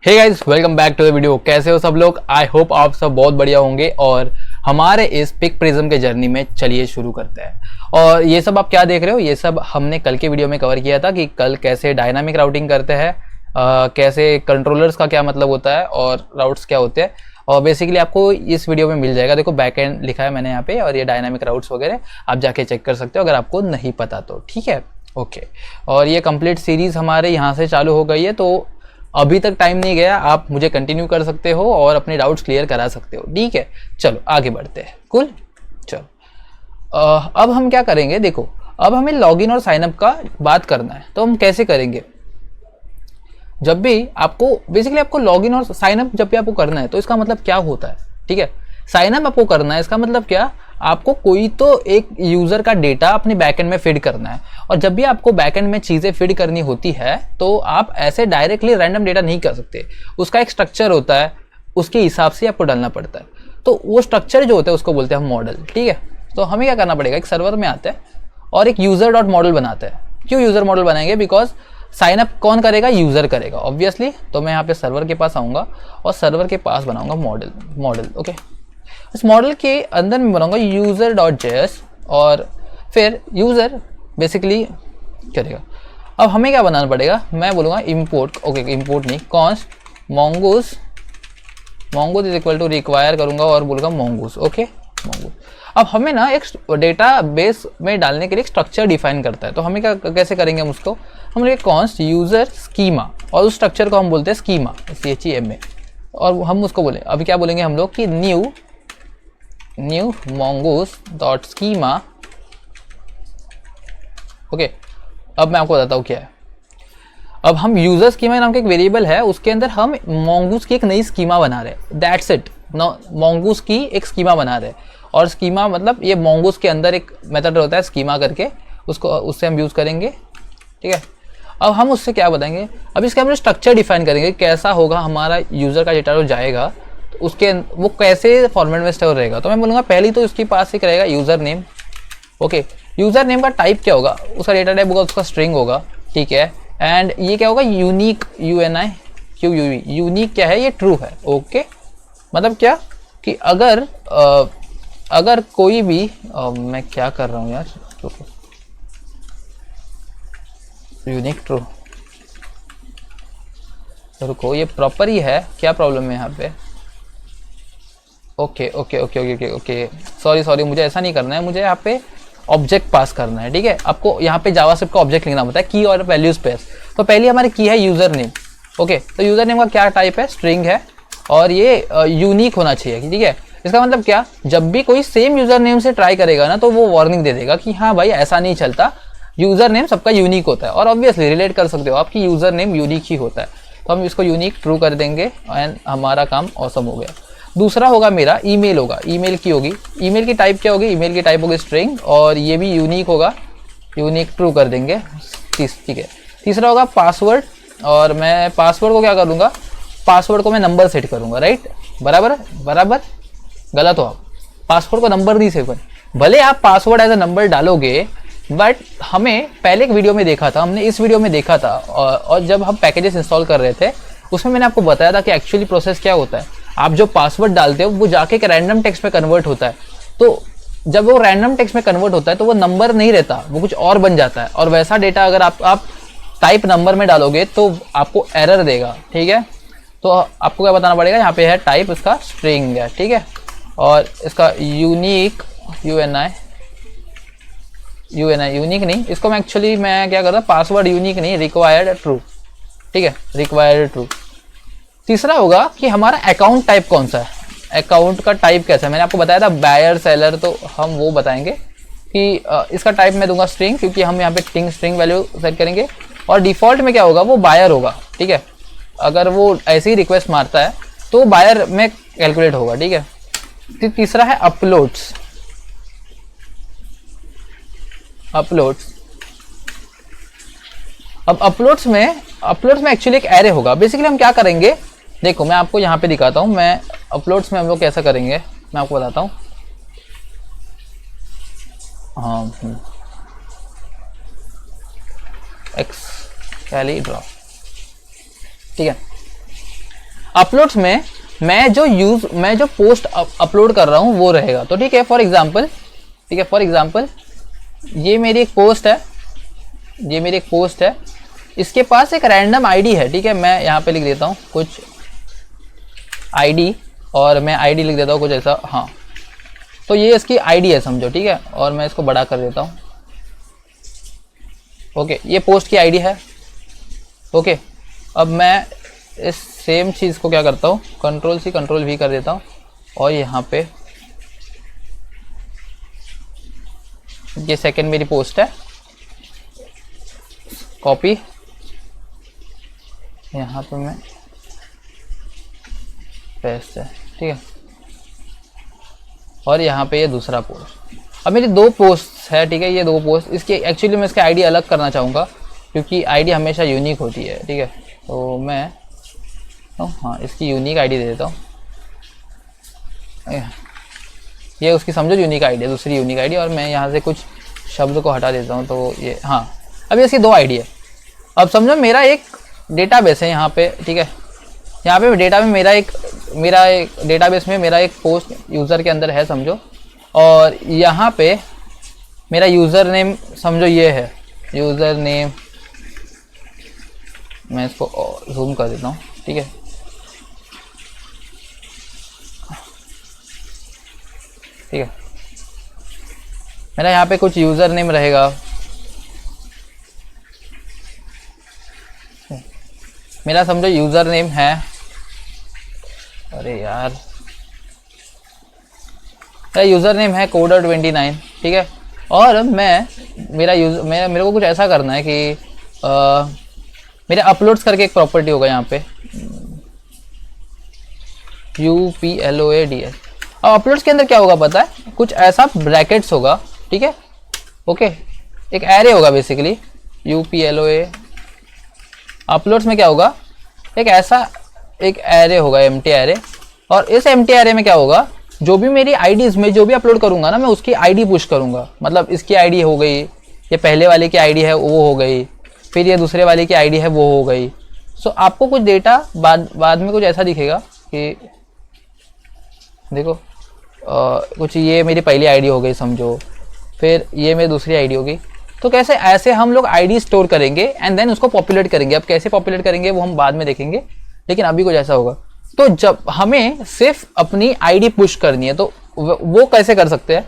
Hey guys, welcome back to the video. कैसे हो सब लोग? आई होप आप सब बहुत बढ़िया होंगे और हमारे इस पिक प्रिज्म के जर्नी में चलिए शुरू करते हैं। और ये सब आप क्या देख रहे हो, ये सब हमने कल के वीडियो में कवर किया था कि कल कैसे डायनामिक राउटिंग करते हैं, कैसे कंट्रोलर्स का क्या मतलब होता है और राउट्स क्या होते हैं। और बेसिकली आपको इस वीडियो में मिल जाएगा। देखो बैक एंड लिखा है मैंने यहाँ पे, और ये डायनामिक राउट्स वगैरह आप जाके चेक कर सकते हो अगर आपको नहीं पता तो। ठीक है, ओके। और ये कंप्लीट सीरीज हमारे यहाँ से चालू हो गई है, तो अभी तक टाइम नहीं गया, आप मुझे कंटिन्यू कर सकते हो और अपने डाउट्स क्लियर करा सकते हो। ठीक है, चलो आगे बढ़ते हैं। कुल, चलो अब हम क्या करेंगे, देखो अब हमें लॉगिन और साइनअप का बात करना है। तो हम कैसे करेंगे, जब भी आपको बेसिकली आपको लॉगिन और साइनअप जब भी आपको करना है तो इसका मतलब क्या होता है। ठीक है, साइनअप आपको करना है, इसका मतलब क्या, आपको कोई तो एक यूजर का डेटा अपने बैकएंड में फीड करना है। और जब भी आपको बैकएंड में चीजें फीड करनी होती है तो आप ऐसे डायरेक्टली रैंडम डेटा नहीं कर सकते। उसका एक स्ट्रक्चर होता है, उसके हिसाब से आपको डालना पड़ता है। तो वो स्ट्रक्चर जो होता है उसको बोलते हैं हम मॉडल। ठीक है, तो हमें क्या करना पड़ेगा, एक सर्वर में आते हैं और एक यूजर डॉट मॉडल बनाते हैं। क्यों यूजर मॉडल बनाएंगे, बिकॉज साइनअप कौन करेगा, यूजर करेगा ऑब्वियसली। तो मैं यहाँ पे सर्वर के पास आऊँगा और सर्वर के पास बनाऊंगा मॉडल। ओके, इस मॉडल के अंदर मैं बनाऊंगा यूजर डॉट जेएस और फिर यूजर बेसिकली करेगा। अब हमें क्या बनाना पड़ेगा, मैं बोलूँगा इम्पोर्ट, ओके इम्पोर्ट नहीं, const mongoose is equal to require करूँगा और बोलूँगा mongoose। Okay mongoose। अब हमें ना एक डेटा बेस में डालने के लिए एक स्ट्रक्चर डिफाइन करता है। तो हमें क्या कैसे करेंगे, हम उसको हम लेंगे कॉन्स्ट यूजर स्कीमा और उस स्ट्रक्चर को हम बोलते हैं स्कीमा, CHEMA। और हम उसको बोले, अभी क्या बोलेंगे हम लोग कि new mongoose dot schema. Okay, अब मैं आपको बताता हूँ क्या है। अब हम यूजर स्कीमा नाम का एक वेरिएबल है, उसके अंदर हम mongoose की एक नई स्कीमा बना रहे हैं। दैट्स इट, mongoose की एक स्कीमा बना रहे हैं। और स्कीमा मतलब ये mongoose के अंदर एक मेथड होता है स्कीमा करके, उससे हम यूज करेंगे। ठीक है, अब हम उससे क्या बताएंगे, अब इसके हम स्ट्रक्चर डिफाइन करेंगे कैसा होगा हमारा यूजर का डेटा जो जाएगा उसके वो कैसे फॉर्मेट में स्टोर रहेगा। तो मैं बोलूँगा पहली तो इसके पास एक रहेगा user name. Okay, user name का टाइप क्या होगा, उसका डेटा टाइप होगा, उसका स्ट्रिंग होगा। ठीक है, एंड ये क्या होगा, यूनिक, UNIQUE, यूनिक क्या है, ये ट्रू है। ओके, मतलब क्या कि अगर कोई भी मैं क्या कर रहा हूँ यार, यूनिक ट्रू, रुको ये प्रॉपर ही है, क्या प्रॉब्लम है यहाँ पे। ओके, सॉरी, मुझे ऐसा नहीं करना है, मुझे यहाँ पे ऑब्जेक्ट पास करना है। ठीक है, आपको यहाँ पे जावास्क्रिप्ट का ऑब्जेक्ट लिखना होता है, की और वैल्यू स्पेस। तो पहली हमारी की है यूजर नेम। ओके, तो यूजर नेम का क्या टाइप है, स्ट्रिंग है और ये यूनिक होना चाहिए। ठीक है, इसका मतलब क्या, जब भी कोई सेम यूजर नेम से ट्राई करेगा ना तो वो वार्निंग दे देगा कि हाँ भाई ऐसा नहीं चलता, यूजर नेम सबका यूनिक होता है। और ऑब्वियसली रिलेट कर सकते हो आपकी यूजर नेम यूनिक ही होता है। तो हम इसको यूनिक ट्रू कर देंगे एंड हमारा काम ऑसम हो गया। दूसरा होगा मेरा ईमेल होगा, ईमेल की होगी, ईमेल की टाइप क्या होगी, ईमेल की टाइप होगी स्ट्रिंग और ये भी यूनिक होगा, यूनिक ट्रू कर देंगे। ठीक है, तीसरा होगा पासवर्ड और मैं पासवर्ड को क्या करूँगा, पासवर्ड को मैं नंबर सेट करूँगा। राइट, बराबर गलत हो आप, पासवर्ड को नंबर नहीं सेट करें। भले आप पासवर्ड एज अ नंबर डालोगे, बट हमें पहले एक वीडियो में देखा था, हमने इस वीडियो में देखा था और जब हम पैकेजेस इंस्टॉल कर रहे थे उसमें मैंने आपको बताया था कि एक्चुअली प्रोसेस क्या होता है। आप जो पासवर्ड डालते हो वो जाके एक रैंडम टेक्स्ट में कन्वर्ट होता है। तो जब वो रैंडम टेक्स्ट में कन्वर्ट होता है तो वो नंबर नहीं रहता, वो कुछ और बन जाता है। और वैसा डेटा अगर आप टाइप नंबर में डालोगे तो आपको एरर देगा। ठीक है, तो आपको क्या बताना पड़ेगा, यहाँ पे है टाइप इसका स्ट्रिंग है। ठीक है, और इसका यूनिक यूनिक नहीं, इसको मैं एक्चुअली मैं क्या करता, पासवर्ड यूनिक नहीं, रिक्वायर्ड ट्रू। ठीक है, रिक्वायर्ड ट्रू। तीसरा होगा कि हमारा अकाउंट टाइप कौन सा है, अकाउंट का टाइप कैसा है। मैंने आपको बताया था बायर सेलर, तो हम वो बताएंगे कि इसका टाइप मैं दूंगा स्ट्रिंग, क्योंकि हम यहाँ पे स्ट्रिंग वैल्यू सेट करेंगे। और डिफॉल्ट में क्या होगा, वो बायर होगा। ठीक है, अगर वो ऐसे ही रिक्वेस्ट मारता है तो बायर में कैलकुलेट होगा। ठीक है, तीसरा है अपलोड्स। अब अपलोड्स में एक्चुअली एक एरे होगा। बेसिकली हम क्या करेंगे, देखो मैं आपको यहाँ पे दिखाता हूँ, मैं अपलोड्स में हम लोग कैसा करेंगे मैं आपको बताता हूँ। हाँ, एक्स कैली ड्रॉप। ठीक है, अपलोड्स में मैं जो पोस्ट अपलोड कर रहा हूँ वो रहेगा। तो ठीक है, फॉर एग्जांपल ये मेरी एक पोस्ट है, इसके पास एक रैंडम आईडी है। ठीक है, मैं यहाँ पे लिख देता हूँ कुछ आईडी, और मैं आईडी लिख देता हूँ कुछ ऐसा, हाँ। तो ये इसकी आईडी है समझो, ठीक है, और मैं इसको बड़ा कर देता हूँ। ओके, ये पोस्ट की आईडी है। ओके, अब मैं इस सेम चीज़ को क्या करता हूँ, Ctrl+C Ctrl+V कर देता हूँ, और यहाँ पे ये सेकंड मेरी पोस्ट है, कॉपी, यहाँ पे मैं पेस्ट है, ठीक है, और यहाँ पे ये दूसरा पोस्ट। अब मेरी 2 पोस्ट है, ठीक है, ये 2 पोस्ट, इसकी एक्चुअली मैं इसका आईडी अलग करना चाहूँगा क्योंकि आईडी हमेशा यूनिक होती है। ठीक है, तो मैं हाँ इसकी यूनिक आईडी दे देता हूँ। ये उसकी समझो यूनिक आईडी है, दूसरी यूनिक आईडी, और मैं यहाँ से कुछ शब्द को हटा देता हूँ। तो ये हाँ, अब इसकी 2 आईडी है। अब समझो मेरा एक डेटाबेस है यहाँ पे, ठीक है, यहाँ पे डेटा में मेरा एक डेटाबेस में मेरा एक पोस्ट यूज़र के अंदर है समझो, और यहाँ पे मेरा यूज़र नेम समझो ये है यूज़र नेम, मैं इसको जूम कर देता हूँ, ठीक है, ठीक है, मेरा यहाँ पे कुछ यूज़र नेम रहेगा, मेरा समझो यूज़र नेम है, अरे यार मेरा यूज़र नेम है coder29, ठीक है, और मेरे को कुछ ऐसा करना है कि मेरे अपलोड्स करके एक प्रॉपर्टी होगा यहाँ पे UPLOADS। अब अपलोड्स के अंदर क्या होगा पता है, कुछ ऐसा ब्रैकेट्स होगा, ठीक है, ओके, एक एरे होगा बेसिकली UPLOA। अपलोड्स में क्या होगा, एक ऐसा एक एरे होगा, एम्प्टी एरे, और इस एम्प्टी एरे में क्या होगा, जो भी मेरी आईडीज में जो भी अपलोड करूंगा ना, मैं उसकी आईडी पुश करूंगा। मतलब इसकी आईडी हो गई, ये पहले वाले की आईडी है वो हो गई, फिर ये दूसरे वाले की आईडी है वो हो गई। सो आपको कुछ डेटा बाद में कुछ ऐसा दिखेगा कि देखो कुछ ये मेरी पहली आईडी हो गई समझो, फिर ये मेरी दूसरी आईडी होगी। तो कैसे ऐसे हम लोग आईडी स्टोर करेंगे एंड देन उसको पॉपुलेट करेंगे। अब कैसे पॉपुलेट करेंगे वो हम बाद में देखेंगे, लेकिन अभी कुछ ऐसा होगा। तो जब हमें सिर्फ अपनी आईडी पुश करनी है तो वो कैसे कर सकते हैं,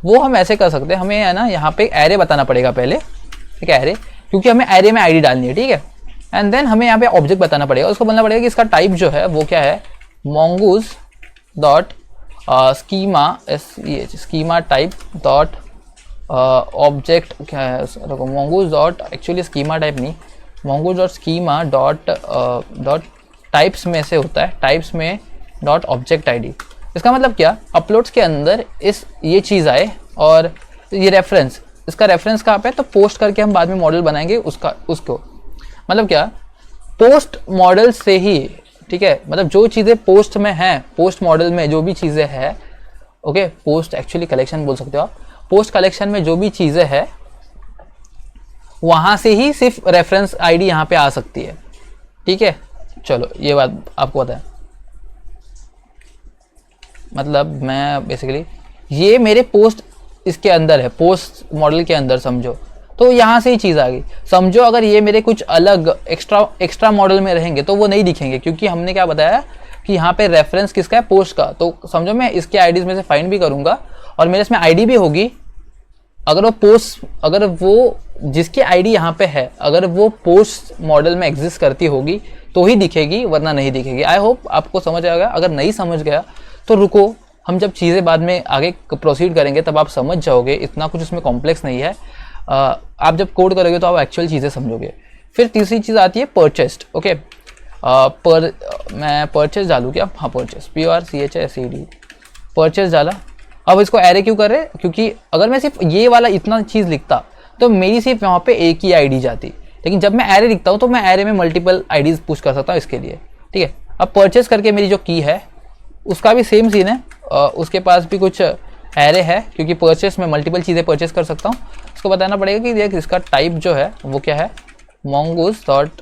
वो हम ऐसे कर सकते हैं, हमें है ना यहाँ पे एरे बताना पड़ेगा पहले, ठीक है, एरे, क्योंकि हमें एरे में आईडी डालनी है, ठीक है, एंड देन हमें यहाँ पे ऑब्जेक्ट बताना पड़ेगा। उसको बोलना पड़ेगा कि इसका टाइप जो है वो क्या है, mongoose dot schema type dot object क्या है, देखो mongoose dot, actually schema type नहीं, mongoose dot schema dot types में से होता है, टाइप्स में डॉट ऑब्जेक्ट आईडी। इसका मतलब क्या, अपलोड्स के अंदर ये चीज़ आए और ये रेफरेंस, इसका रेफरेंस कहाँ पे है, तो पोस्ट करके हम बाद में मॉडल बनाएंगे उसको। मतलब क्या, पोस्ट मॉडल से ही, ठीक है, मतलब जो चीज़ें पोस्ट में हैं, पोस्ट मॉडल में जो भी चीज़ें हैं, ओके, पोस्ट एक्चुअली कलेक्शन बोल सकते हो आप, पोस्ट कलेक्शन में जो भी चीज़ें हैं वहाँ से ही सिर्फ रेफरेंस आईडी यहाँ पे आ सकती है, ठीक है। चलो ये बात आपको पता है, मतलब मैं बेसिकली ये मेरे पोस्ट इसके अंदर है, पोस्ट मॉडल के अंदर समझो, तो यहाँ से ही चीज़ आ गई। समझो अगर ये मेरे कुछ अलग एक्स्ट्रा मॉडल में रहेंगे तो वो नहीं दिखेंगे, क्योंकि हमने क्या बताया कि यहाँ पे रेफरेंस किसका है, पोस्ट का। तो समझो मैं इसके आईडीज में से फाइंड भी करूँगा और मेरे इसमें आईडी भी होगी, अगर वो जिसकी आईडी यहाँ पे है, अगर वो पोस्ट मॉडल में एग्जिस्ट करती होगी तो ही दिखेगी, वरना नहीं दिखेगी। आई होप आपको समझ आएगा। अगर नहीं समझ गया तो रुको, हम जब चीज़ें बाद में आगे प्रोसीड करेंगे तब आप समझ जाओगे, इतना कुछ उसमें कॉम्प्लेक्स नहीं है। आप जब कोड करोगे तो आप एक्चुअल चीज़ें समझोगे। फिर तीसरी चीज़ आती है परचेस्ड, ओके, मैं परचेस डालूँ क्या, हाँ परचेस, PRCHSED, परचेस डाला। अब इसको एरे क्यों कर रहे हैं, क्योंकि अगर मैं सिर्फ ये वाला इतना चीज़ लिखता तो मेरी सिर्फ वहाँ पे एक ही आईडी जाती, लेकिन जब मैं एरे लिखता हूँ तो मैं एरे में मल्टीपल आईडीज पुश कर सकता हूँ इसके लिए, ठीक है। अब परचेस करके मेरी जो की है उसका भी सेम सीन है, उसके पास भी कुछ एरे है, क्योंकि परचेस में मल्टीपल चीज़ें परचेस कर सकता हूँ। उसको बताना पड़ेगा कि देख इसका टाइप जो है वो क्या है, mongoose dot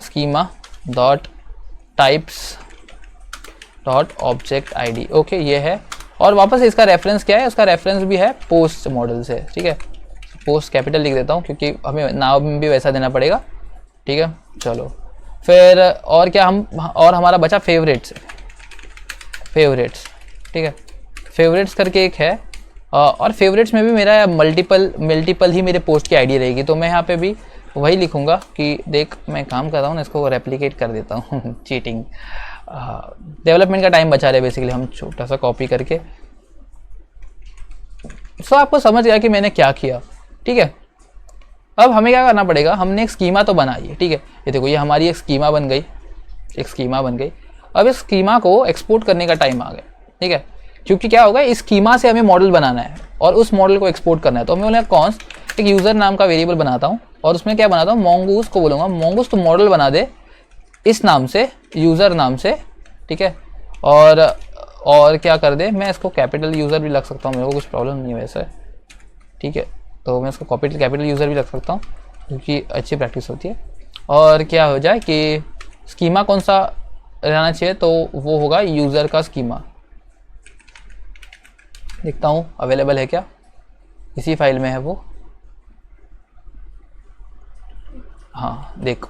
schema dot types dot object ID. Okay, ये है। और वापस इसका रेफरेंस क्या है, उसका रेफरेंस भी है पोस्ट मॉडल से, ठीक है। पोस्ट कैपिटल लिख देता हूँ क्योंकि हमें नाम भी वैसा देना पड़ेगा, ठीक है। चलो फिर और क्या और हमारा बचा फेवरेट्स, ठीक है। फेवरेट्स करके एक है और फेवरेट्स में भी मेरा मल्टीपल ही मेरे पोस्ट की आईडी रहेगी। तो मैं यहाँ पे भी वही लिखूँगा कि देख मैं काम कर रहा हूँ ना, इसको रेप्लिकेट कर देता हूँ चीटिंग, डेवलपमेंट का टाइम बचा रहे बेसिकली हम, छोटा सा कॉपी करके। सो आपको समझ गया कि मैंने क्या किया, ठीक है। अब हमें क्या करना पड़ेगा, हमने एक स्कीमा तो बनाई है, ठीक है। ये देखो, ये हमारी एक स्कीमा बन गई, अब इस स्कीमा को एक्सपोर्ट करने का टाइम आ गया, ठीक है। क्योंकि क्या होगा, इस स्कीमा से हमें मॉडल बनाना है और उस मॉडल को एक्सपोर्ट करना है। तो हमें बोलेंगे कॉन्स्ट एक यूज़र नाम का वेरिएबल बनाता हूँ और उसमें क्या बनाता हूँ, मोंगूस को बोलूँगा मोंगूस तो मॉडल बना दे इस नाम से, यूज़र नाम से, ठीक है। और क्या कर दे, मैं इसको कैपिटल यूज़र भी लग सकता हूँ, मेरे को कुछ प्रॉब्लम नहीं है वैसे, ठीक है। तो मैं इसको कैपिटल यूज़र भी लग सकता हूँ क्योंकि अच्छी प्रैक्टिस होती है। और क्या हो जाए कि स्कीमा कौन सा रहना चाहिए, तो वो होगा यूज़र का स्कीमा। देखता हूँ अवेलेबल है क्या, इसी फाइल में है वो, हाँ देखो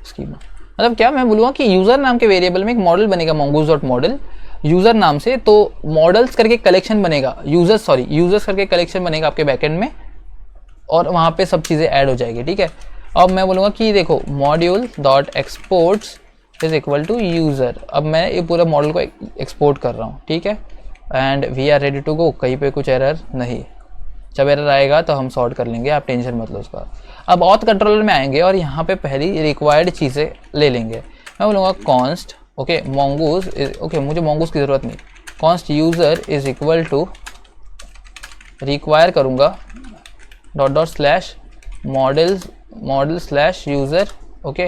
स्कीमा। मतलब क्या मैं बोलूँगा कि यूज़र नाम के वेरिएबल में एक मॉडल बनेगा mongoose डॉट मॉडल यूज़र नाम से, तो मॉडल्स करके कलेक्शन बनेगा, यूजर्स करके कलेक्शन बनेगा आपके बैकएंड में और वहाँ पे सब चीज़ें ऐड हो जाएगी, ठीक है। अब मैं बोलूँगा कि देखो module dot exports is equal to user. अब मैं ये पूरा मॉडल को एक्सपोर्ट कर रहा हूँ, ठीक है। And we are ready to go, कहीं पे कुछ एरर नहीं, जब एरर आएगा तो हम सॉर्ट कर लेंगे, आप टेंशन मत लो उसका। अब ऑथ कंट्रोलर में आएंगे और यहाँ पे पहली रिक्वायर्ड चीज़ें ले लेंगे। मैं बोलूँगा कॉन्स्ट ओके मोंगूस ओके, मुझे मोंगूस की ज़रूरत नहीं, const user is equal to require करूँगा dot slash model slash user. Okay,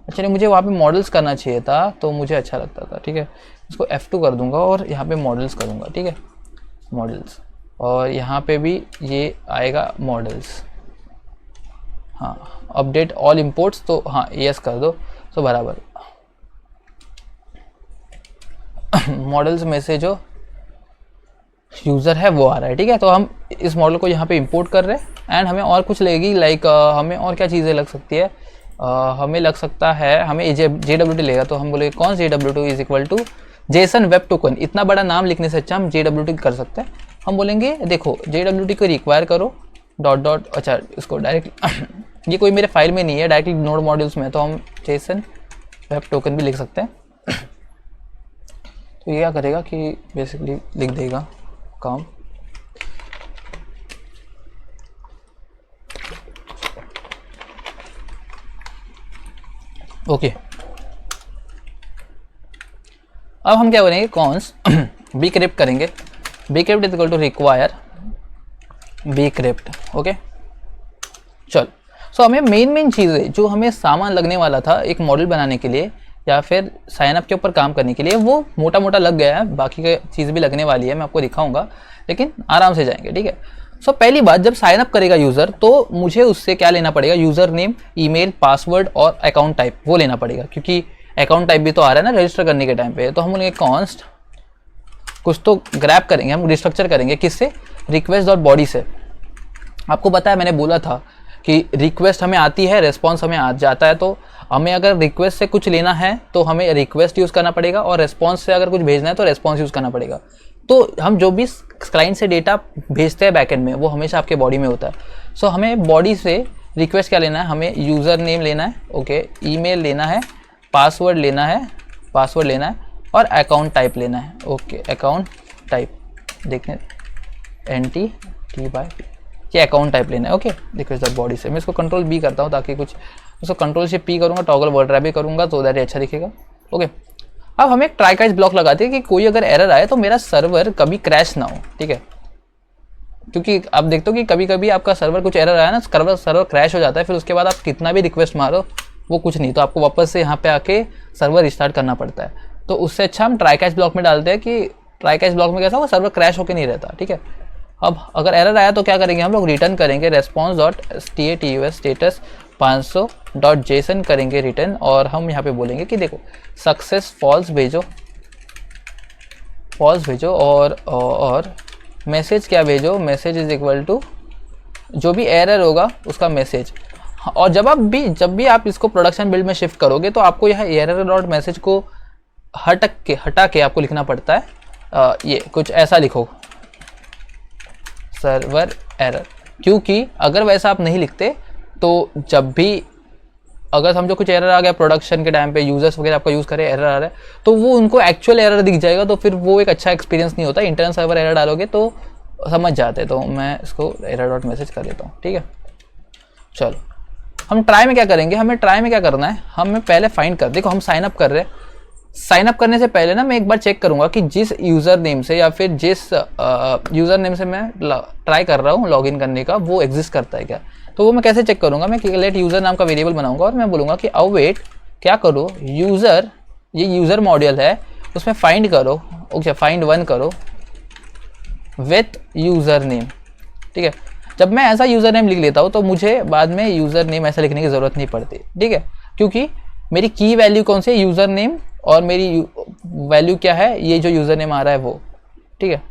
अच्छा मुझे वहाँ पे मॉडल्स करना चाहिए था तो मुझे अच्छा लगता था, ठीक है। इसको F2 कर दूंगा और यहाँ पे मॉडल्स करूँगा, ठीक है, मॉडल्स। और यहाँ पे भी ये आएगा मॉडल्स, हाँ अपडेट ऑल इंपोर्ट्स, तो हाँ यस कर दो, तो बराबर मॉडल्स में से जो यूज़र है वो आ रहा है, ठीक है। तो हम इस मॉडल को यहाँ पे इंपोर्ट कर रहे हैं एंड हमें और कुछ लगेगी, लाइक हमें और क्या चीज़ें लग सकती है, हमें लग सकता है हमें JWT लेगा, तो हम बोले कौन JWT is equal to JSON web token. इतना बड़ा नाम लिखने से अच्छा हम JWT कर सकते हैं। हम बोलेंगे देखो JWT को रिक्वायर करो डॉट अच्छा इसको डायरेक्ट ये कोई मेरे फाइल में नहीं है, डायरेक्टली नोड मॉड्यूल्स में, तो हम जेसन वेब टोकन भी लिख सकते हैं। तो ये क्या करेगा कि बेसिकली लिख देगा काम, ओके। अब हम क्या करेंगे, कॉन्स्ट bcrypt करेंगे, bcrypt is equal to require bcrypt, okay. चल सो हमें मेन चीज़ें जो हमें सामान लगने वाला था एक मॉडल बनाने के लिए या फिर साइन अप के ऊपर काम करने के लिए, वो मोटा मोटा लग गया है, बाकी की चीज़ भी लगने वाली है, मैं आपको दिखाऊंगा, लेकिन आराम से जाएंगे, ठीक है। सो पहली बात, जब साइन अप करेगा यूज़र तो मुझे उससे क्या लेना पड़ेगा, यूज़र नेम, ईमेल, पासवर्ड और अकाउंट टाइप, वो लेना पड़ेगा, क्योंकि अकाउंट टाइप भी तो आ रहा है ना रजिस्टर करने के टाइम पे। तो हम बोलेंगे कॉन्स्ट कुछ तो ग्रैब करेंगे, हम रिस्ट्रक्चर करेंगे किससे, रिक्वेस्ट डॉट बॉडी से। आपको पता है मैंने बोला था कि रिक्वेस्ट हमें आती है, रेस्पॉन्स हमें आ जाता है, तो हमें अगर रिक्वेस्ट से कुछ लेना है तो हमें रिक्वेस्ट यूज़ करना पड़ेगा और रेस्पॉन्स से अगर कुछ भेजना है तो रेस्पॉन्स यूज़ करना पड़ेगा। तो हम जो भी क्लाइंट से डेटा भेजते हैं बैकएंड में वो हमेशा आपके बॉडी में होता है। सो हमें बॉडी से रिक्वेस्ट क्या लेना है, हमें यूज़र नेम लेना है, ओके, ईमेल लेना है, पासवर्ड लेना है और अकाउंट टाइप लेना है, ओके। अकाउंट टाइप देखने NTTY ये अकाउंट टाइप लेना है, ओके। रिक्वेस्ट डॉट बॉडी से मैं इसको कंट्रोल B करता हूँ ताकि कुछ, उसको कंट्रोल से P करूँगा, टॉगल वर्ड रैप भी करूँगा तो दैट अच्छा दिखेगा, ओके। अब हमें एक ट्राई कैच ब्लॉक लगाते हैं कि कोई अगर एरर आए तो मेरा सर्वर कभी क्रैश ना हो, ठीक है। क्योंकि आप देखते हो कि कभी कभी आपका सर्वर कुछ एरर आया ना, सर्वर क्रैश हो जाता है, फिर उसके बाद आप कितना भी रिक्वेस्ट मारो वो कुछ नहीं, तो आपको वापस से यहाँ पे आके सर्वर रिस्टार्ट करना पड़ता है। तो उससे अच्छा हम ट्राई कैच ब्लॉक में डालते हैं कि ट्राई कैच ब्लॉक में कैसा होगा, सर्वर क्रैश होकर नहीं रहता, ठीक है। अब अगर एरर आया तो क्या करेंगे हम लोग, रिटर्न करेंगे रेस्पॉन्स डॉट status 500.json करेंगे रिटर्न, और हम यहाँ पे बोलेंगे कि देखो सक्सेस फॉल्स भेजो, फॉल्स भेजो, और मैसेज क्या भेजो, मैसेज इज इक्वल टू जो भी एरर होगा उसका मैसेज। और जब भी आप इसको प्रोडक्शन बिल्ड में शिफ्ट करोगे तो आपको यह एरर डॉट मैसेज को हटा के आपको लिखना पड़ता है। ये कुछ ऐसा लिखो, सर्वर एरर, क्योंकि अगर वैसा आप नहीं लिखते तो जब भी अगर समझो कुछ एरर आ गया प्रोडक्शन के टाइम पे, यूजर्स वगैरह आपका यूज़ करे, एरर आ रहा है, तो वो उनको एक्चुअल एरर दिख जाएगा, तो फिर वो एक अच्छा एक्सपीरियंस नहीं होता। इंटरनल सर्वर एरर डालोगे तो समझ जाते। तो मैं इसको एरर डॉट मैसेज कर देता हूँ, ठीक है। चलो हम ट्राई में क्या करेंगे, हमें ट्राई में क्या करना है, हमें पहले फाइंड कर, देखो हम साइन अप कर रहे हैं। साइन अप करने से पहले ना मैं एक बार चेक करूंगा कि जिस यूज़र नेम से या फिर जिस यूज़र नेम से मैं ट्राई कर रहा हूँ लॉगिन करने का, वो एग्जिस्ट करता है क्या। तो वो मैं कैसे चेक करूंगा, मैं लेट यूज़र नाम का वेरिएबल बनाऊंगा और मैं बोलूँगा कि अवेट क्या करो, यूज़र, ये यूज़र मॉड्यूल है उसमें फाइंड करो, ओके फाइंड 1 करो विथ यूज़र नेम, ठीक है। जब मैं ऐसा यूज़र नेम लिख लेता हूँ तो मुझे बाद में यूज़र नेम ऐसा लिखने की ज़रूरत नहीं पड़ती, ठीक है, क्योंकि मेरी की वैल्यू कौन सी है, यूज़र नेम, और मेरी वैल्यू क्या है, ये जो यूज़र नेम आ रहा है वो, ठीक है।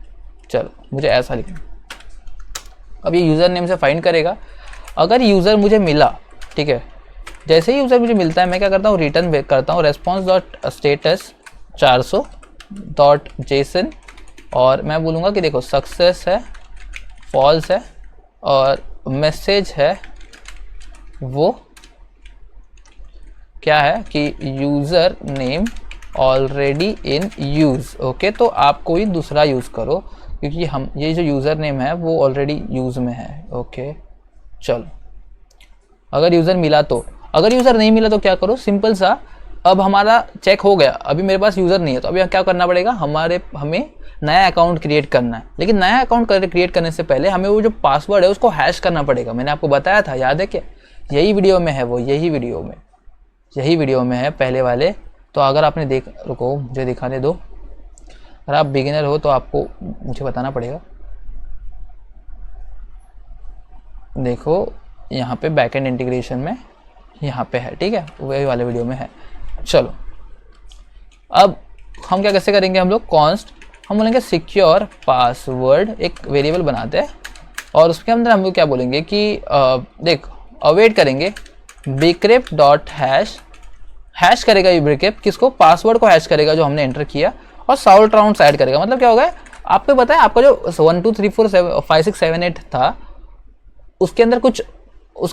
चलो मुझे ऐसा लिखना, अब ये यूज़र नेम से फाइंड करेगा। अगर यूज़र मुझे मिला, ठीक है, जैसे ही यूज़र मुझे मिलता है मैं क्या करता हूँ, रिटर्न करता हूँ रेस्पॉन्स डॉट स्टेटस 400.json, और मैं बोलूँगा कि देखो सक्सेस है, फॉल्स है, और मैसेज है वो क्या है कि user name already in use, okay. तो आप कोई दूसरा यूज़ करो क्योंकि हम ये जो यूज़र नेम है वो ऑलरेडी यूज़ में है, ओके। चलो अगर यूज़र मिला तो, अगर यूज़र नहीं मिला तो क्या करो, सिंपल सा, अब हमारा चेक हो गया, अभी मेरे पास यूज़र नहीं है, तो अभी क्या करना पड़ेगा, हमें नया अकाउंट क्रिएट करना है। लेकिन नया अकाउंट क्रिएट करने से पहले हमें वो जो पासवर्ड है उसको हैश करना पड़ेगा। मैंने आपको बताया था, याद है क्या, यही वीडियो में है वो, यही वीडियो में है पहले वाले। तो अगर आपने रुको मुझे दिखाने दो, अगर आप बिगिनर हो तो आपको मुझे बताना पड़ेगा। देखो यहाँ पे बैकएंड इंटीग्रेशन में यहाँ पे है, ठीक है, वही वाले वीडियो में है। चलो अब हम क्या कैसे करेंगे, हम लोग कॉन्स्ट, हम बोलेंगे सिक्योर पासवर्ड, एक वेरिएबल बनाते हैं और उसके अंदर हम लोग क्या बोलेंगे कि देख अवेट करेंगे bcrypt डॉट हैश करेगा ये bcrypt किसको, पासवर्ड को हैश करेगा जो हमने एंटर किया, और साउल्ट राउंड्स ऐड करेगा। मतलब क्या होगा, आपको पता है आपका जो 1 2 3 4 5 6 7 8 था उसके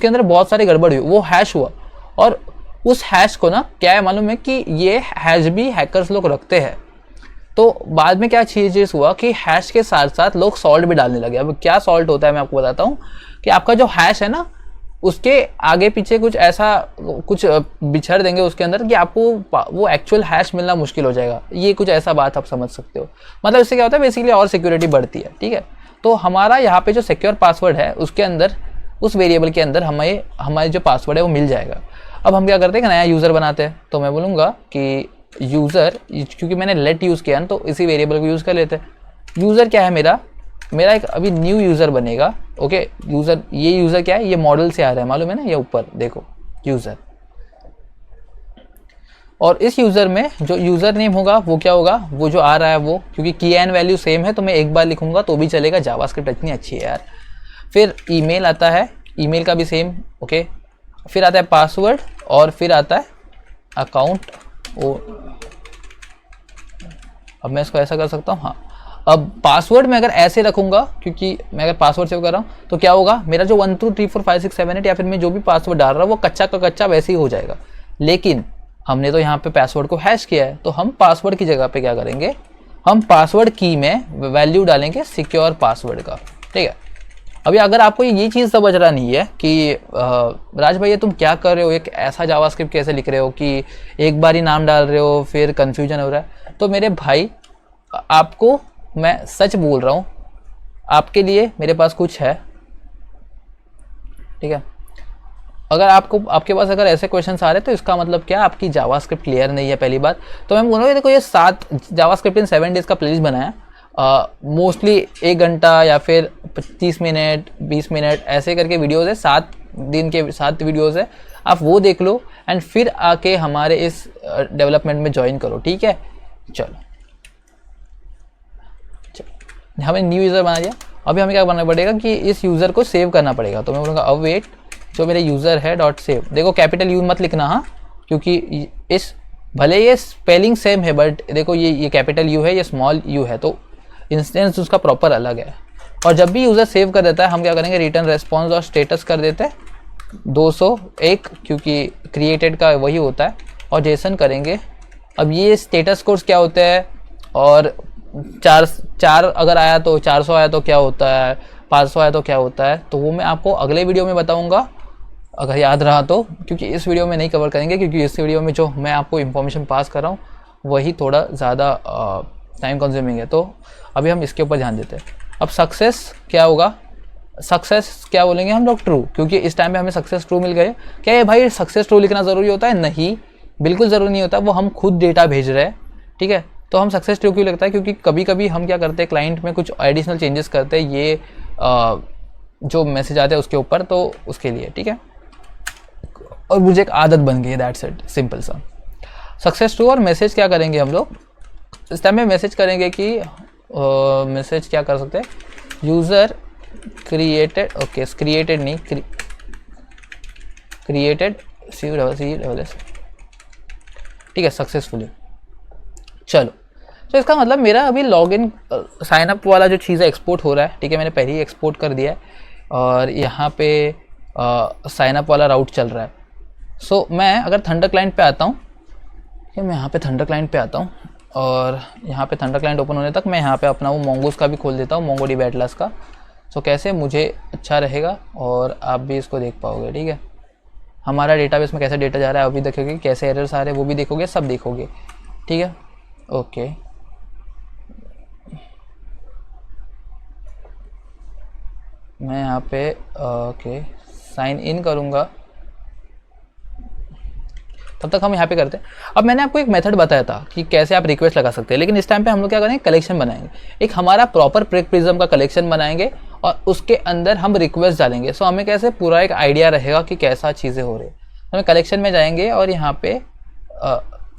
अंदर बहुत सारी गड़बड़ हुई, वो हैश हुआ। और उस हैश को ना क्या है मालूम है कि ये हैश भी हैकर्स लोग रखते हैं। तो बाद में क्या चीज़ हुआ कि हैश के साथ साथ लोग सॉल्ट भी डालने लगे। अब क्या सॉल्ट होता है मैं आपको बताता हूँ कि आपका जो हैश है ना उसके आगे पीछे कुछ ऐसा कुछ बिछड़ देंगे उसके अंदर कि आपको वो एक्चुअल हैश मिलना मुश्किल हो जाएगा। ये कुछ ऐसा बात आप समझ सकते हो। मतलब इससे क्या होता है, बेसिकली और सिक्योरिटी बढ़ती है, ठीक है। तो हमारा यहाँ पे जो सिक्योर पासवर्ड है उसके अंदर, उस वेरिएबल के अंदर हमारे जो पासवर्ड है वो मिल जाएगा। अब हम क्या करते हैं कि नया यूज़र बनाते हैं। तो मैं बोलूँगा कि यूज़र, क्योंकि मैंने लेट यूज़ किया ना तो इसी वेरिएबल को यूज़ कर लेते हैं। यूज़र क्या है, मेरा एक अभी न्यू यूज़र बनेगा, ओके। ये यूज़र क्या है, ये मॉडल से आ रहा है, मालूम है ना, ये ऊपर देखो यूज़र। और इस यूज़र में जो यूज़र नेम होगा वो क्या होगा, वो जो आ रहा है वो, क्योंकि की एंड वैल्यू सेम है तो मैं एक बार लिखूंगा तो भी चलेगा। जावास्क्रिप्ट इतनी अच्छी है यार। फिर ईमेल आता है, ईमेल का भी सेम, ओके। फिर आता है पासवर्ड और फिर आता है अकाउंट। अब मैं इसको ऐसा कर सकता हूँ, हाँ। अब पासवर्ड में अगर ऐसे रखूंगा, क्योंकि मैं अगर पासवर्ड सेव कर रहा हूँ तो क्या होगा, मेरा जो 1 2 3 4 5 6 7 8 या फिर मैं जो भी पासवर्ड डाल रहा हूँ वो कच्चा का कच्चा वैसे ही हो जाएगा। लेकिन हमने तो यहाँ पे पासवर्ड को हैश किया है, तो हम पासवर्ड की जगह पे क्या करेंगे, हम पासवर्ड की में वैल्यू डालेंगे सिक्योर पासवर्ड का, ठीक है। अभी अगर आपको ये चीज़ समझ रहा नहीं है कि राज भैया तुम क्या कर रहे हो, एक ऐसा जावास्क्रिप्ट कैसे लिख रहे हो कि एक बार ही नाम डाल रहे हो फिर कन्फ्यूजन हो रहा है, तो मेरे भाई आपको मैं सच बोल रहा हूँ, आपके लिए मेरे पास कुछ है, ठीक है। अगर आपके पास अगर ऐसे क्वेश्चंस आ रहे हैं तो इसका मतलब क्या, आपकी जावास्क्रिप्ट क्लियर नहीं है पहली बात। तो मैं बोल रहा हूँ देखो, ये 7 जावास्क्रिप्ट इन 7 डेज़ का प्लेलिस्ट बनाया, मोस्टली 1 घंटा या फिर 30 मिनट 20 मिनट ऐसे करके वीडियोज़ है। 7 दिन के 7 वीडियोस है, आप वो देख लो एंड फिर आके हमारे इस डेवलपमेंट में ज्वाइन करो, ठीक है। चलो हमें न्यू यूज़र बना दिया। अभी हमें क्या करना पड़ेगा कि इस यूज़र को सेव करना पड़ेगा। तो मैं बोलूँगा अवेट जो मेरे यूज़र है डॉट सेव। देखो कैपिटल यू मत लिखना, हाँ, क्योंकि इस भले ये स्पेलिंग सेम है बट देखो ये कैपिटल यू है, ये स्मॉल यू है, तो इंस्टेंस उसका प्रॉपर अलग है। और जब भी यूज़र सेव कर देता है हम क्या करेंगे, रिटर्न रेस्पॉन्स और स्टेटस कर देते हैं 201, क्योंकि क्रिएटेड का वही होता है, और जेसन करेंगे। अब ये स्टेटस कोड्स क्या होते हैं, और 4 अगर आया तो 400 आया तो क्या होता है, 500 आया तो क्या होता है, तो वो मैं आपको अगले वीडियो में बताऊंगा अगर याद रहा तो, क्योंकि इस वीडियो में नहीं कवर करेंगे, क्योंकि इस वीडियो में जो मैं आपको इन्फॉर्मेशन पास कर रहा हूँ वही थोड़ा ज़्यादा टाइम कंज्यूमिंग है। तो अभी हम इसके ऊपर ध्यान देते हैं। अब सक्सेस क्या होगा, सक्सेस क्या बोलेंगे हम लोग, ट्रू, क्योंकि इस टाइम पे हमें सक्सेस ट्रू मिल गए। क्या ये भाई सक्सेस ट्रू लिखना ज़रूरी होता है? नहीं, बिल्कुल ज़रूरी नहीं होता, वो हम खुद डेटा भेज रहे हैं, ठीक है। तो हम सक्सेस ट्रू क्यों लगता है, क्योंकि कभी कभी हम क्या करते हैं, क्लाइंट में कुछ एडिशनल चेंजेस करते हैं ये जो मैसेज आते हैं उसके ऊपर, तो उसके लिए, ठीक है। और मुझे एक आदत बन गई है, दैट्स इट, सिंपल सा। सक्सेस ट्रू और मैसेज क्या करेंगे हम लोग इस टाइम में, मैसेज करेंगे कि मैसेज क्या कर सकते हैं, यूज़र क्रिएटेड, ओके क्रिएटेड नहीं, क्रिएटेड CCS, ठीक है, सक्सेसफुली। चलो, तो इसका मतलब मेरा अभी लॉगिन साइन अप वाला जो चीज़ है एक्सपोर्ट हो रहा है, ठीक है, मैंने पहले ही एक्सपोर्ट कर दिया है, और यहाँ पे साइन अप वाला राउट चल रहा है। सो मैं अगर थंडर क्लाइंट पे आता हूँ, कि मैं यहाँ पे थंडर क्लाइंट पे आता हूँ, और यहाँ पे थंडर क्लाइंट ओपन होने तक मैं यहाँ पे अपना वो मोंगोस का भी खोल देता हूँ, मोंगोडीबी एटलस का। सो कैसे मुझे अच्छा रहेगा और आप भी इसको देख पाओगे, ठीक है। हमारा डेटाबेस में कैसे डेटा जा रहा है अभी देखोगे, कैसे एरर्स आ रहे हैं वो भी देखोगे, सब देखोगे, ठीक है। ओके, मैं यहाँ पे ओके साइन इन करूँगा, तब तक हम यहाँ पे करते हैं। अब मैंने आपको एक मेथड बताया था कि कैसे आप रिक्वेस्ट लगा सकते हैं, लेकिन इस टाइम पे हम लोग क्या करेंगे, कलेक्शन बनाएंगे, एक हमारा प्रॉपर पिक प्रिज्म का कलेक्शन बनाएंगे और उसके अंदर हम रिक्वेस्ट डालेंगे। सो हमें कैसे पूरा एक आइडिया रहेगा कि कैसा चीज़ें हो रही है। हमें कलेक्शन में जाएंगे और यहाँ पे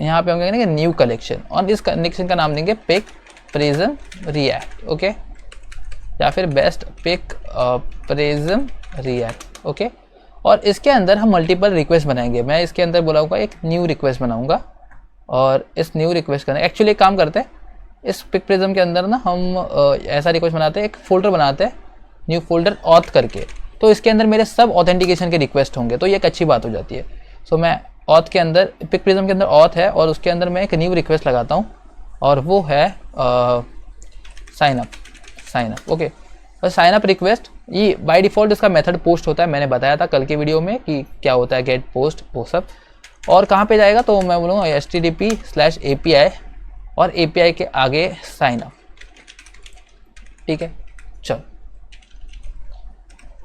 हम कहेंगे न्यू कलेक्शन, और इस कलेक्शन का नाम देंगे पिक प्रिज्म रिएक्ट, ओके, या फिर best pick Prism React, okay. और इसके अंदर हम मल्टीपल रिक्वेस्ट बनाएंगे। मैं इसके अंदर बोलाऊंगा एक न्यू रिक्वेस्ट बनाऊंगा, और इस न्यू रिक्वेस्ट करने एक्चुअली एक काम करते हैं, इस पिक प्रिज्म के अंदर ना हम ऐसा रिक्वेस्ट बनाते हैं, एक फोल्डर बनाते हैं न्यू फोल्डर ऑथ करके, तो इसके अंदर मेरे सब ऑथेंटिकेशन के रिक्वेस्ट होंगे, तो ये एक अच्छी बात हो जाती है। सो मैं ऑथ के अंदर, पिक प्रिज्म के अंदर ऑथ है, और उसके अंदर मैं एक न्यू रिक्वेस्ट लगाता हूँ, और वो है साइन अप, ओके। और साइन अप रिक्वेस्ट ये बाय डिफ़ॉल्ट इसका मेथड पोस्ट होता है, मैंने बताया था कल के वीडियो में कि क्या होता है, गेट पोस्ट वो सब। और कहाँ पे जाएगा, तो मैं बोलूँगा HTTP/API और API के आगे साइन अप, ठीक है। चलो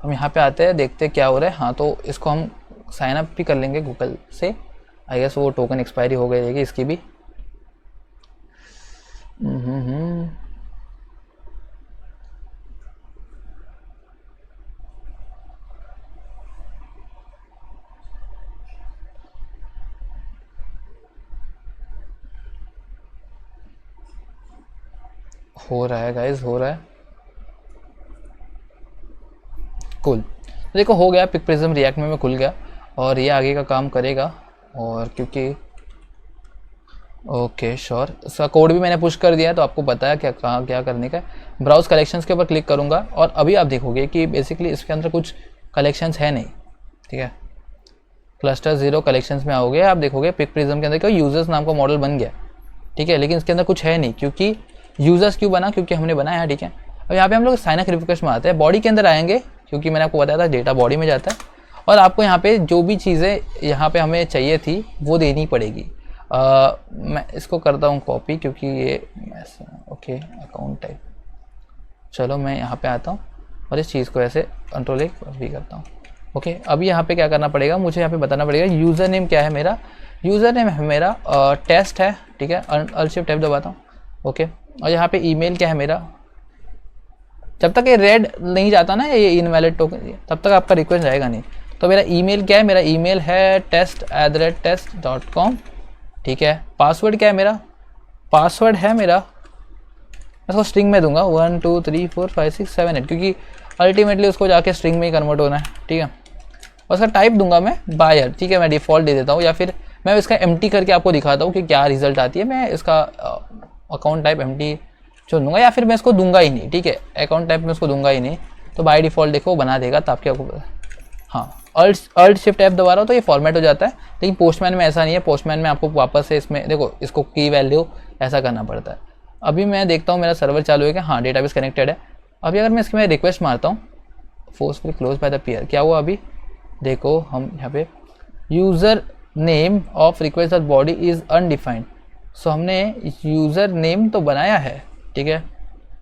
हम यहाँ पे आते हैं, देखते हैं क्या हो रहा है। हाँ, तो इसको हम साइन अप भी कर लेंगे गूगल से, आई गेस वो टोकन एक्सपायरी हो गई रहेगी इसकी भी। हो रहा है गाइज, हो रहा है, कूल। तो देखो हो गया, पिक प्रिज्म रिएक्ट में खुल गया, और ये आगे का काम करेगा। और क्योंकि ओके श्योर, इसका कोड भी मैंने पुश कर दिया है, तो आपको पता है क्या करने का है। ब्राउज कलेक्शंस के ऊपर क्लिक करूँगा, और अभी आप देखोगे कि बेसिकली इसके अंदर कुछ कलेक्शंस है नहीं, ठीक है। क्लस्टर 0 कलेक्शंस में आओगे, आप देखोगे पिक प्रिज्म के अंदर कोई यूजर्स नाम का मॉडल बन गया, ठीक है, लेकिन इसके अंदर कुछ है नहीं। क्योंकि यूजर्स क्यों बना, क्योंकि हमने बनाया है, ठीक है। अब यहाँ पे हम लोग साइन अप रिक्वेस्ट में आते हैं, बॉडी के अंदर आएंगे, क्योंकि मैंने आपको बताया था डेटा बॉडी में जाता है, और आपको यहाँ पे जो भी चीज़ें यहाँ पे हमें चाहिए थी वो देनी पड़ेगी। मैं इसको करता हूँ कॉपी, क्योंकि ये ओके अकाउंट टाइप। चलो मैं यहाँ पे आता हूँ और इस चीज़ को ऐसे कंट्रोल एक भी करता हूँ, ओके। अभी यहाँ पे क्या करना पड़ेगा, मुझे यहाँ पे बताना पड़ेगा यूज़र नेम क्या है मेरा। यूज़र नेम है मेरा टेस्ट है, ठीक है, अल्ट शिफ्ट टैब दबाता हूँ, ओके। और यहाँ पे ईमेल क्या है मेरा, जब तक ये रेड नहीं जाता ना, ये इनवैलिड टोकन, तब तक आपका रिक्वेस्ट जाएगा नहीं। तो मेरा ईमेल क्या है, मेरा ईमेल है test@test.com, ठीक है। पासवर्ड क्या है मेरा, पासवर्ड है मेरा, इसको स्ट्रिंग में दूंगा 1 2 3 4 5 6 7 8, क्योंकि अल्टीमेटली उसको जाके स्ट्रिंग में ही कन्वर्ट होना है, ठीक है। और उसका टाइप दूंगा मैं बायर, ठीक है, मैं डिफ़ॉल्ट दे देता हूँ, या फिर मैं इसका एम्प्टी करके आपको दिखाता हूँ कि क्या रिजल्ट आती है। मैं इसका अकाउंट टाइप एम्प्टी चुन दूंगा, या फिर मैं इसको दूंगा ही नहीं, ठीक है, अकाउंट टाइप में उसको दूंगा ही नहीं, तो बाय डिफ़ॉल्ट देखो वो बना देगा। तो आपके आपको हाँ अल्ट शिफ्ट ऐप दबा रहा हो तो ये फॉर्मेट हो जाता है, लेकिन पोस्टमैन में ऐसा नहीं है। पोस्टमैन में आपको वापस से इसमें देखो इसको की वैल्यू ऐसा करना पड़ता है। अभी मैं देखता हूँ मेरा सर्वर चालू है क्या, हाँ डेटाबेस कनेक्टेड है। अभी अगर मैं इसके में रिक्वेस्ट मारता हूँ forcefully close by the pair, क्या हुआ अभी देखो, हम यहाँ पे user name of request body is undefined. So हमने यूज़र नेम तो बनाया है, ठीक है,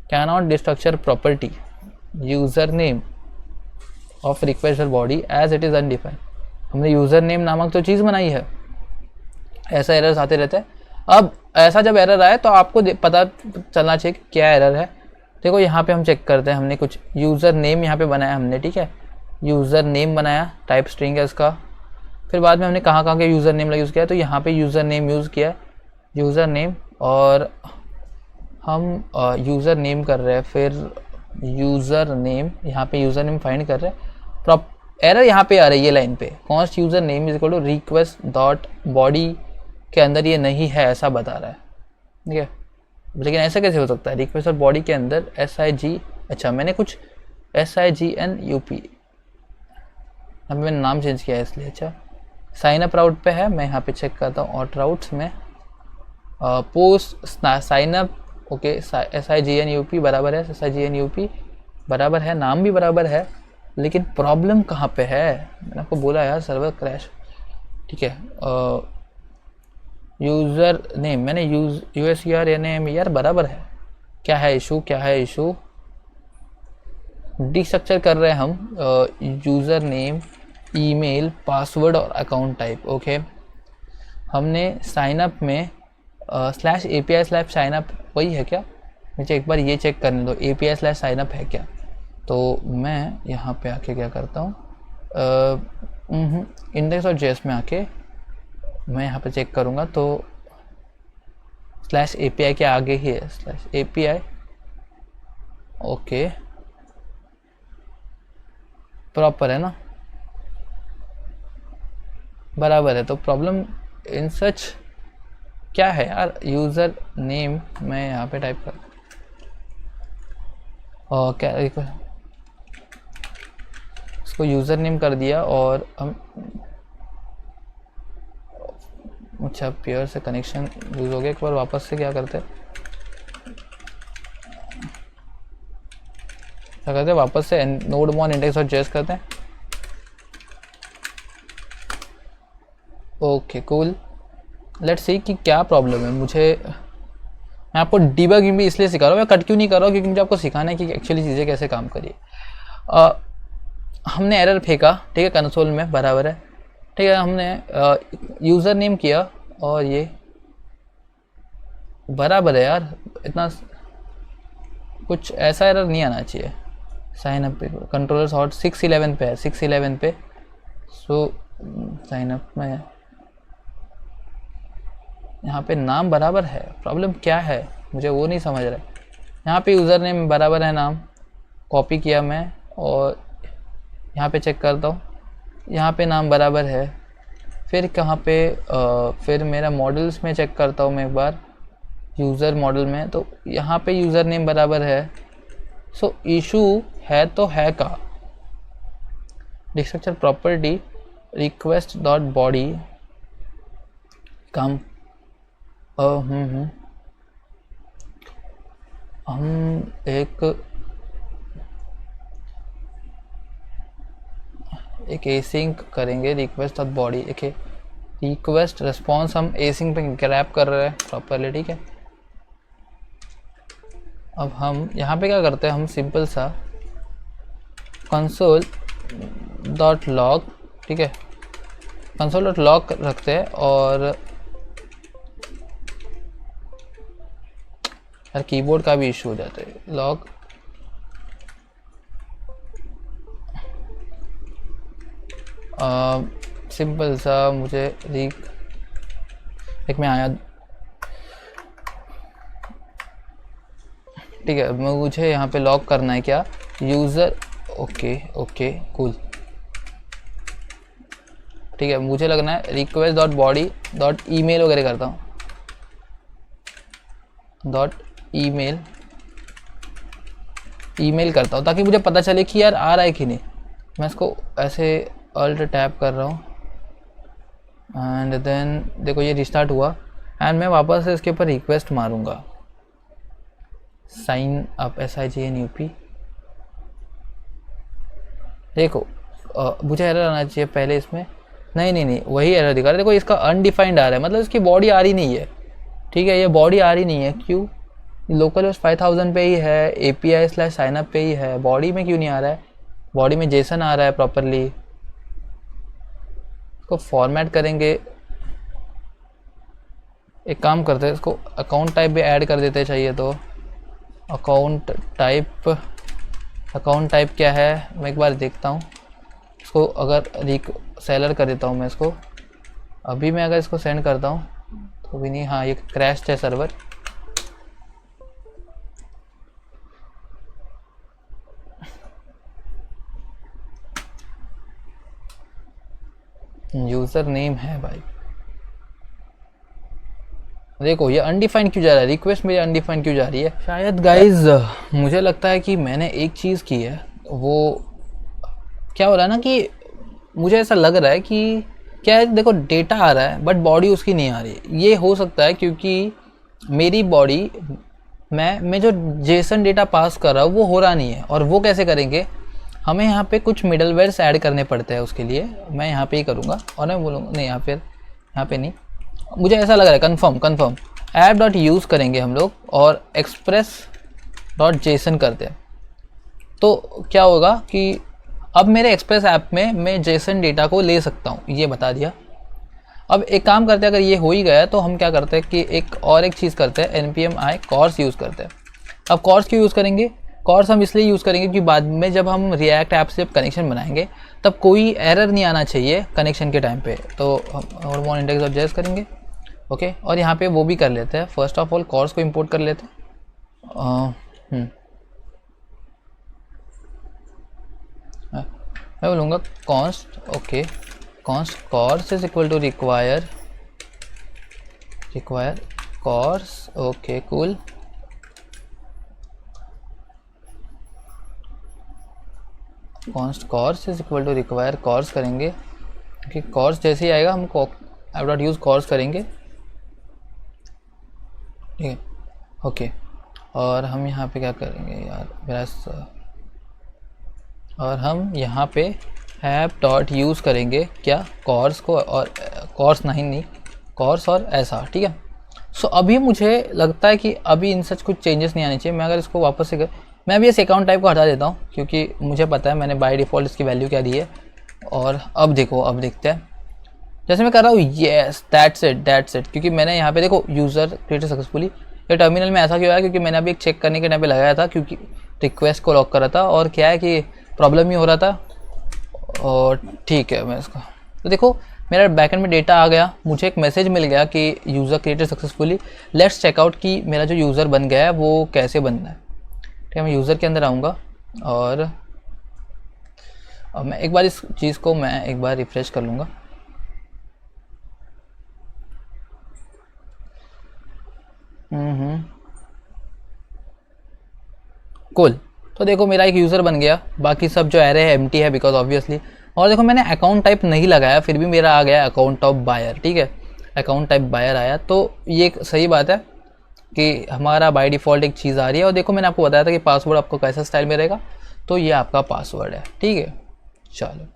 can not destructure property user name of request body as it is undefined. हमने यूज़र नेम नामक तो चीज़ बनाई है, ऐसा एरर्स आते रहते हैं। अब ऐसा जब एरर आए तो आपको पता चलना चाहिए कि क्या एरर है। देखो यहाँ पे हम चेक करते हैं, हमने कुछ यूज़र नेम यहाँ पे बनाया हमने, ठीक है, यूज़र नेम बनाया, टाइप स्ट्रिंग है इसका। फिर बाद में हमने कहाँ कहाँ के यूज़र नेम यूज़ किया, तो यहाँ पे यूज़र नेम यूज़ किया, यूज़र नेम, और हम यूज़र नेम कर रहे हैं, फिर यूज़र नेम यहाँ पे यूज़र नेम फाइंड कर रहे हैं। एरर यहाँ पे आ रही है लाइन पे, const user name is equal to request dot body के अंदर ये नहीं है ऐसा बता रहा है, ठीक है। लेकिन ऐसा कैसे हो सकता है, रिक्वेस्ट डॉट बॉडी के अंदर SIG, अच्छा मैंने कुछ SIGNUP, अभी मैंने नाम चेंज किया है इसलिए, अच्छा साइन अप राउट पे है, मैं यहाँ पे चेक करता हूँ ऑट राउट्स में post sign up, okay SIGNUP बराबर है, SIGNUP बराबर है, नाम भी बराबर है, लेकिन प्रॉब्लम कहाँ पे है, मैंने आपको बोला यार सर्वर क्रैश, ठीक है। यूज़र नेम मैंने USER यार बराबर है, क्या है इशू, क्या है इशू, डिस्ट्रक्चर कर रहे हैं हम यूज़र नेम, ईमेल, पासवर्ड और अकाउंट टाइप, ओके। हमने साइनअप में /API/साइनअप वही है क्या, मुझे एक बार ये चेक करने दो, API/साइनअप है क्या। तो मैं यहाँ पे आके क्या करता हूँ, इंडेक्स और जेएस में आके मैं यहाँ पे चेक करूँगा, तो /API के आगे ही है /API, ओके प्रॉपर है ना, बराबर है। तो प्रॉब्लम इन सच क्या है यार, यूज़र नेम मैं यहाँ पे टाइप कर, और क्या इसको यूज़र नेम कर दिया, और हम अच्छा पेयर से कनेक्शन यूज़ हो गया, एक बार वापस से क्या करते हैं वापस से नोड मॉन इंडेक्स और जेएस करते हैं, ओके कूल, लेट्स सी कि क्या प्रॉब्लम है। मैं आपको डीबगिंग भी इसलिए सिखा रहा हूँ, मैं कट क्यों नहीं कर रहा हूँ, क्योंकि मुझे आपको सिखाना है कि एक्चुअली चीज़ें कैसे काम करिए। हमने एरर फेंका, ठीक है, कंसोल में बराबर है, ठीक है, हमने यूज़र नेम किया और ये बराबर है यार, इतना कुछ ऐसा एरर नहीं आना चाहिए। साइन अप पे कंट्रोलर हॉट 611 पे है, 611 पे, सो साइन अप में यहाँ पे नाम बराबर है, प्रॉब्लम क्या है मुझे वो नहीं समझ रहा है। यहाँ पे यूज़र नेम बराबर है, नाम कॉपी किया मैं और यहाँ पे चेक करता हूँ, यहाँ पे नाम बराबर है, फिर कहाँ पे फिर मेरा मॉडल्स में चेक करता हूँ मैं एक बार, यूज़र मॉडल में, तो यहाँ पे यूज़र नेम बराबर है। सो इशू है तो है का, destructure property request dot body कम हम एक एसिंक करेंगे रिक्वेस्ट डॉट बॉडी, एक रिक्वेस्ट रिस्पॉन्स हम एसिंक पे ग्रैब कर रहे हैं प्रॉपरली, ठीक है। अब हम यहाँ पे क्या करते हैं, हम सिंपल सा कंसोल डॉट लॉग, ठीक है, कंसोल डॉट लॉग रखते हैं, और यार कीबोर्ड का भी इशू हो जाता है, लॉग सिंपल सा मुझे एक में आया, ठीक है, मुझे यहाँ पे लॉग करना है क्या, यूज़र, ओके ओके कूल, ठीक है, मुझे लगना है request dot body dot email वगैरह करता हूँ, डॉट ईमेल करता हूँ ताकि मुझे पता चले कि यार आ रहा है कि नहीं। मैं इसको ऐसे अल्ट टैप कर रहा हूँ एंड देन देखो ये रिस्टार्ट हुआ एंड मैं वापस से इसके ऊपर रिक्वेस्ट मारूंगा, साइन अप SIGNUP। देखो मुझे एरर आना चाहिए पहले इसमें, नहीं वही एरर दिखा रहा है। देखो इसका अनडिफाइंड आ रहा है, मतलब इसकी बॉडी आ रही नहीं है, ठीक है, ये बॉडी आ रही नहीं है। क्यों? लोकल होस्ट 5000 पे ही है, API/साइनअप पे ही है, बॉडी में क्यों नहीं आ रहा है? बॉडी में जेसन आ रहा है प्रॉपरली। इसको फॉर्मेट करेंगे, एक काम करते हैं, इसको अकाउंट टाइप भी ऐड कर देते चाहिए तो। अकाउंट टाइप क्या है मैं एक बार देखता हूँ इसको, अगर सेलर कर देता हूँ मैं इसको, अभी मैं अगर इसको सेंड करता हूँ तो भी नहीं, हाँ ये क्रैश्ड है सर्वर। यूज़र नेम है भाई, देखो ये अनडिफाइंड क्यों जा रहा है, रिक्वेस्ट मेरी अनडिफाइंड क्यों जा रही है। शायद गाइज मुझे लगता है कि मैंने एक चीज़ की है, वो क्या हो रहा है ना कि मुझे ऐसा लग रहा है कि क्या है, देखो डेटा आ रहा है बट बॉडी उसकी नहीं आ रही। ये हो सकता है क्योंकि मेरी बॉडी मैं जो जेसन डेटा पास कर रहा हूँ वो हो रहा नहीं है। और वो कैसे करेंगे, हमें यहाँ पे कुछ मिडलवेयर्स ऐड करने पड़ते हैं, उसके लिए मैं यहाँ पे ही करूँगा। और मैं बोलूँगा नहीं, यहाँ पे नहीं, मुझे ऐसा लग रहा है, कन्फर्म ऐप डॉट यूज़ करेंगे हम लोग और एक्सप्रेस डॉट जेसन करते हैं। तो क्या होगा कि अब मेरे एक्सप्रेस ऐप में मैं जेसन डेटा को ले सकता हूँ, ये बता दिया। अब एक काम करते हैं, अगर ये हो ही गया तो हम क्या करते हैं कि एक चीज़ करते हैं, npm i कॉर्स यूज़ करते हैं। अब कॉर्स क्यों यूज़ करेंगे, कॉर्स हम इसलिए यूज़ करेंगे कि बाद में जब हम रिएक्ट ऐप से जब कनेक्शन बनाएंगे तब कोई एरर नहीं आना चाहिए कनेक्शन के टाइम पे। तो हम और index.js करेंगे, ओके। और यहाँ पे वो भी कर लेते हैं, फर्स्ट ऑफ ऑल कॉर्स को इंपोर्ट कर लेते हैं। मैं बोलूँगा const, okay, const cors is equal to require cors, okay cool. Const cors is equal to require cors करेंगे, कि कॉर्स जैसे ही आएगा हम ऐप डॉट यूज़ कॉर्स करेंगे, ठीक है, ओके। और हम यहाँ पे क्या करेंगे यार मेरा, और हम यहाँ पे ऐप डॉट यूज़ करेंगे क्या, कॉर्स को, और कॉर्स और ऐसा, ठीक है। सो अभी मुझे लगता है कि अभी इन सच कुछ चेंजेस नहीं आने चाहिए। मैं अगर इसको वापस से मैं अभी इस अकाउंट टाइप को हटा देता हूँ क्योंकि मुझे पता है मैंने बाय डिफ़ॉल्ट इसकी वैल्यू क्या दी है। और अब देखो, अब देखते हैं, जैसे मैं कर रहा हूँ येस दैट्स इट, क्योंकि मैंने यहाँ पे देखो यूज़र क्रिएटेड सक्सेसफुली। ये टर्मिनल में ऐसा क्यों आया, क्योंकि मैंने अभी एक चेक करने के टाइम पे लगाया था, क्योंकि रिक्वेस्ट को लॉक कर रहा था और क्या है कि प्रॉब्लम ही हो रहा था। और ठीक है, मैं इसका तो देखो मेरा बैकएंड में डेटा आ गया, मुझे एक मैसेज मिल गया कि user created successfully, let's check out कि मेरा जो यूज़र बन गया है वो कैसे बनना है। ठीक है, मैं यूज़र के अंदर आऊँगा और अब मैं एक बार इस चीज़ को मैं एक बार रिफ्रेश कर लूँगा। कूल। तो देखो मेरा एक यूज़र बन गया, बाकी सब जो एरे है एम्प्टी है बिकॉज ऑब्वियसली। और देखो मैंने अकाउंट टाइप नहीं लगाया फिर भी मेरा आ गया अकाउंट ऑफ बायर, ठीक है, अकाउंट टाइप बायर आया। तो ये एक सही बात है कि हमारा बाय डिफ़ॉल्ट एक चीज़ आ रही है। और देखो मैंने आपको बताया था कि पासवर्ड आपको कैसा स्टाइल में रहेगा, तो ये आपका पासवर्ड है, ठीक है। चलो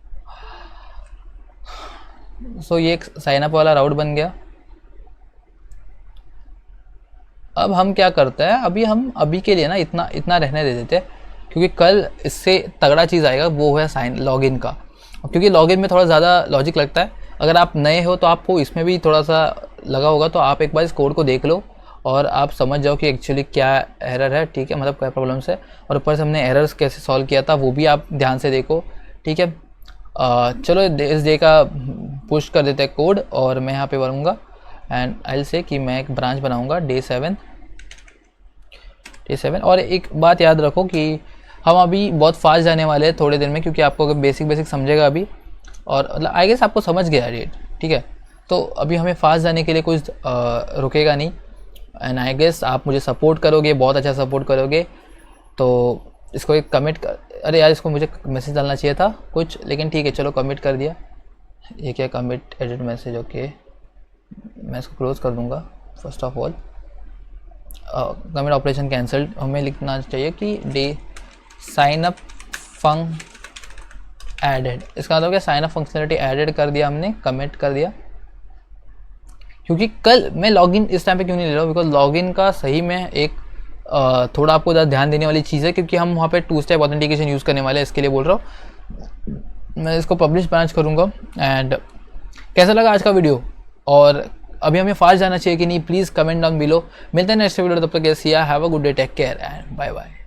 सो ये एक साइनअप वाला राउट बन गया। अब हम क्या करते हैं, अभी के लिए ना इतना रहने दे देते हैं, क्योंकि कल इससे तगड़ा चीज़ आएगा, वो है लॉगिन का। क्योंकि लॉगिन में थोड़ा ज़्यादा लॉजिक लगता है। अगर आप नए हो तो आपको इसमें भी थोड़ा सा लगा होगा, तो आप एक बार इस कोड को देख लो और आप समझ जाओ कि एक्चुअली क्या एरर है, ठीक है, मतलब क्या प्रॉब्लम्स है। और ऊपर से हमने एरर्स कैसे सॉल्व किया था वो भी आप ध्यान से देखो, ठीक है। चलो इस डे का पुश कर देते हैं कोड, और मैं यहाँ पे भरूँगा एंड आई से कि मैं एक ब्रांच बनाऊँगा डे 7। और एक बात याद रखो कि हम अभी बहुत फास्ट जाने वाले हैं थोड़े दिन में, क्योंकि आपको अगर बेसिक समझेगा अभी, और मतलब आई गेस आपको समझ गया डेट, ठीक है। तो अभी हमें फास्ट जाने के लिए कुछ रुकेगा नहीं, एंड आई गेस आप मुझे सपोर्ट करोगे, बहुत अच्छा सपोर्ट करोगे। तो इसको एक कमिट कर, अरे यार इसको मुझे मैसेज डालना चाहिए था कुछ, लेकिन ठीक है चलो कमिट कर दिया। ये क्या कमिट एडिट मैसेज, ओके मैं इसको क्लोज कर दूंगा। First of all commit operation cancelled, हमें लिखना चाहिए कि डे साइन अप फंक एडेड, इसका मतलब क्या, साइन अप फंक्शनलिटी एडेड कर दिया हमने, कमिट कर दिया। क्योंकि कल मैं लॉगिन इस टाइम पे क्यों नहीं ले रहा हूँ, बिकॉज लॉगिन का सही में एक थोड़ा आपको ज़्यादा ध्यान देने वाली चीज़ है, क्योंकि हम वहाँ पे 2 स्टेप ऑथेंटिकेशन यूज़ करने वाले हैं, इसके लिए बोल रहा हूँ। मैं इसको पब्लिश ब्रांच करूँगा। एंड कैसा लगा आज का वीडियो, और अभी हमें फास्ट जाना चाहिए कि नहीं, प्लीज़ कमेंट डाउन बिलो। मिलते हैं नेक्स्ट वीडियो, तब तक कैसे, have a good day, take care and bye bye.